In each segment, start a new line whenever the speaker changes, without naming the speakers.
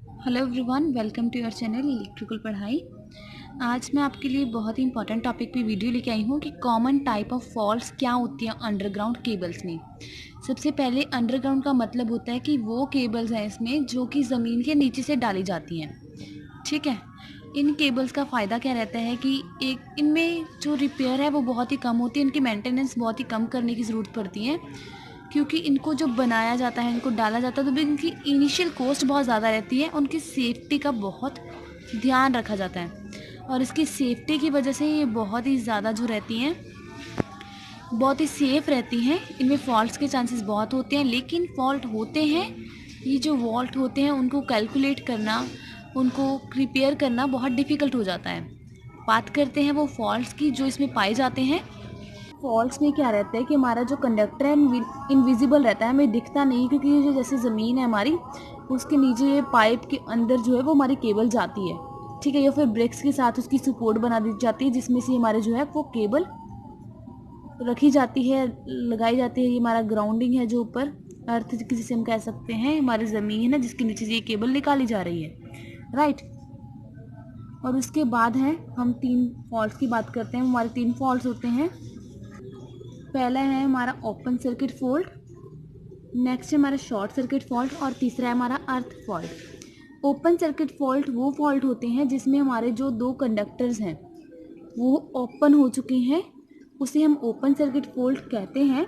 Hello everyone, welcome to your channel electrical पढ़ाई। आज मैं आपके लिए बहुत ही इंपॉर्टेंट टॉपिक पे वीडियो लेके आई हूँ कि कॉमन टाइप ऑफ फॉल्ट्स क्या होती हैं अंडरग्राउंड केबल्स में। सबसे पहले अंडरग्राउंड का मतलब होता है कि वो केबल्स हैं इसमें जो कि ज़मीन के नीचे से डाली जाती हैं। ठीक है। इन केबल्स का फ़ायदा क्या रहता है कि एक इनमें जो रिपेयर है वो बहुत ही कम होती है, इनकी मेंटेनेंस बहुत ही कम करने की ज़रूरत पड़ती है, क्योंकि इनको जो बनाया जाता है, इनको डाला जाता है, तो भी इनकी इनिशियल कॉस्ट बहुत ज़्यादा रहती है। उनकी सेफ्टी का बहुत ध्यान रखा जाता है और इसकी सेफ्टी की वजह से ये बहुत ही ज़्यादा जो रहती हैं, बहुत ही सेफ़ रहती हैं। इनमें फॉल्ट्स के चांसेस बहुत होते हैं, लेकिन फॉल्ट होते हैं, ये जो फॉल्ट होते हैं उनको कैलकुलेट करना, उनको रिपेयर करना बहुत डिफ़िकल्ट हो जाता है। बात करते हैं वो फॉल्ट्स की जो इसमें पाए जाते हैं। फॉल्ट्स में क्या रहता है कि हमारा जो कंडक्टर है इनविजिबल रहता है, हमें दिखता नहीं, क्योंकि ये जो जैसे ज़मीन है हमारी, उसके नीचे ये पाइप के अंदर जो है वो हमारी केबल जाती है। ठीक है, या फिर ब्रेक्स के साथ उसकी सपोर्ट बना दी जाती है, जिसमें से हमारे जो है वो केबल रखी जाती है, लगाई जाती है। ये हमारा ग्राउंडिंग है जो ऊपर अर्थ किसी से हम कह सकते हैं, हमारी ज़मीन है जिसके नीचे से ये केबल निकाली जा रही है, राइट। और उसके बाद है हम 3 फॉल्ट्स की बात करते हैं। हमारे 3 फॉल्ट्स होते हैं। पहला है हमारा ओपन सर्किट फॉल्ट, नेक्स्ट है हमारा शॉर्ट सर्किट फॉल्ट और तीसरा है हमारा अर्थ फॉल्ट। ओपन सर्किट फॉल्ट वो फॉल्ट होते हैं जिसमें हमारे जो 2 कंडक्टर्स हैं वो ओपन हो चुके हैं, उसे हम ओपन सर्किट फॉल्ट कहते हैं।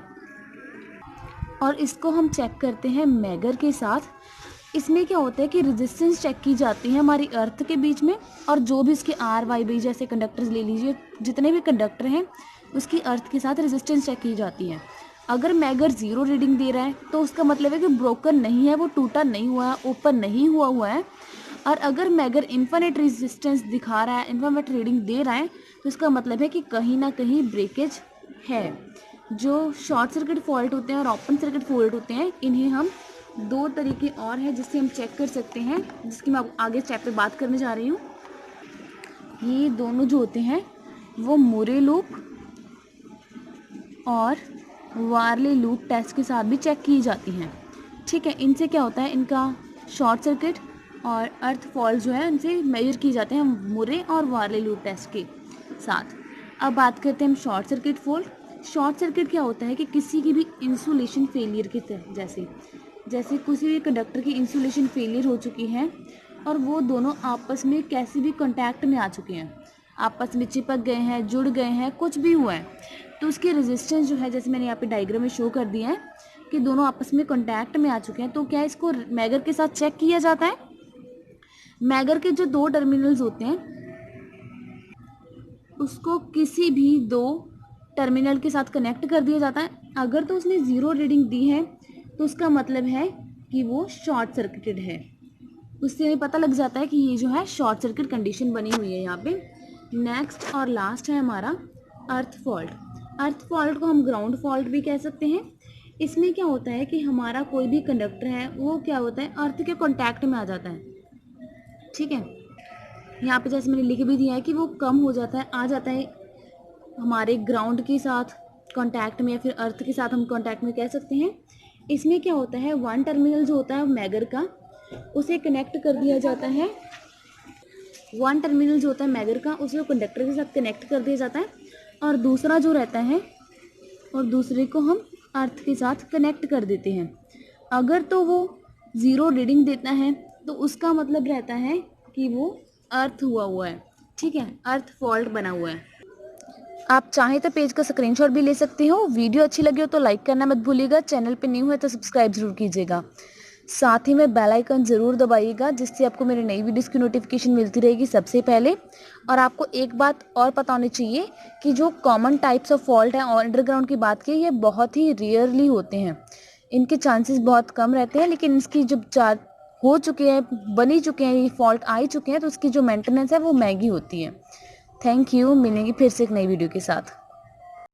और इसको हम चेक करते हैं मेगर के साथ। इसमें क्या होता है कि रेजिस्टेंस चेक की जाती है हमारी अर्थ के बीच में, और जो भी इसके आर वाई बी जैसे कंडक्टर्स ले लीजिए, जितने भी कंडक्टर हैं उसकी अर्थ के साथ रेजिस्टेंस चेक की जाती है। अगर मैगर 0 रीडिंग दे रहा है तो उसका मतलब है कि ब्रोकन नहीं है, वो टूटा नहीं हुआ है, ओपन नहीं हुआ है। और अगर मैगर इन्फिनिट रेजिस्टेंस दिखा रहा है, इन्फिनिट रीडिंग दे रहा है, तो इसका मतलब है कि कहीं ना कहीं ब्रेकेज है। जो शॉर्ट सर्किट फॉल्ट होते हैं और ओपन सर्किट फॉल्ट होते हैं, इन्हें हम 2 तरीके और हैं जिससे हम चेक कर सकते हैं, जिसकी मैं आगे स्टेप पे बात करने जा रही हूँ। ये दोनों जो होते हैं वो मूरे लूप और वारले लूप टेस्ट के साथ भी चेक की जाती हैं। ठीक है, इनसे क्या होता है, इनका शॉर्ट सर्किट और अर्थ फॉल्ट जो है इनसे मेजर की जाते हैं मूरे और वारले लूप टेस्ट के साथ। अब बात करते हैं हम short circuit fault. Short circuit क्या होता है कि किसी की भी इंसुलेशन फेलियर के जैसे जैसे किसी भी कंडक्टर की इंसुलेशन फेलियर हो चुकी है और वो दोनों आपस में कैसे भी कांटेक्ट में आ चुके हैं, आपस में चिपक गए हैं, जुड़ गए हैं, कुछ भी हुआ है, तो उसकी रेजिस्टेंस जो है, जैसे मैंने यहाँ पे डायग्राम में शो कर दिया है कि दोनों आपस में कांटेक्ट में आ चुके हैं, तो क्या इसको मैगर के साथ चेक किया जाता है। मैगर के जो 2 टर्मिनल्स होते हैं उसको किसी भी 2 टर्मिनल के साथ कनेक्ट कर दिया जाता है। अगर तो उसने 0 रीडिंग दी है तो उसका मतलब है कि वो शॉर्ट सर्किटेड है। उससे हमें पता लग जाता है कि ये जो है शॉर्ट सर्किट कंडीशन बनी हुई है यहाँ पे। नेक्स्ट और लास्ट है हमारा अर्थ फॉल्ट। अर्थ फॉल्ट को हम ग्राउंड फॉल्ट भी कह सकते हैं। इसमें क्या होता है कि हमारा कोई भी कंडक्टर है वो क्या होता है, अर्थ के कॉन्टैक्ट में आ जाता है। ठीक है, यहाँ पे जैसे मैंने लिख भी दिया है कि वो कम हो जाता है, आ जाता है हमारे ग्राउंड के साथ कांटेक्ट में, या फिर अर्थ के साथ हम कांटेक्ट में कह सकते हैं। इसमें क्या होता है, 1 टर्मिनल जो होता है मैगर का, उसे कनेक्ट कर दिया जाता है। 1 टर्मिनल जो होता है मैगर का, उसे कंडक्टर के साथ कनेक्ट कर दिया जाता है, और दूसरा जो रहता है, और दूसरे को हम अर्थ के साथ कनेक्ट कर देते हैं। अगर तो वो 0 रीडिंग देता है तो उसका मतलब रहता है कि वो अर्थ हुआ है। ठीक है, अर्थ फॉल्ट बना हुआ है। आप चाहें तो पेज का स्क्रीनशॉट भी ले सकते हो। वीडियो अच्छी लगी हो तो लाइक करना मत भूलिएगा, चैनल पे न्यू है तो सब्सक्राइब जरूर कीजिएगा। साथ ही में बेल आइकन ज़रूर दबाइएगा, जिससे आपको मेरी नई वीडियोस की नोटिफिकेशन मिलती रहेगी सबसे पहले। और आपको एक बात और पता होनी चाहिए कि जो कॉमन टाइप्स ऑफ फॉल्ट हैं और अंडरग्राउंड की बात की, ये बहुत ही रेयरली होते हैं, इनके चांसेस बहुत कम रहते हैं। लेकिन इसकी जब हो चुके हैं, बनी चुके हैं, ये फॉल्ट आ ही चुके हैं, तो उसकी जो मेंटेनेंस है वो महंगी होती है। थैंक यू, मिलेंगे फिर से एक नई वीडियो के साथ।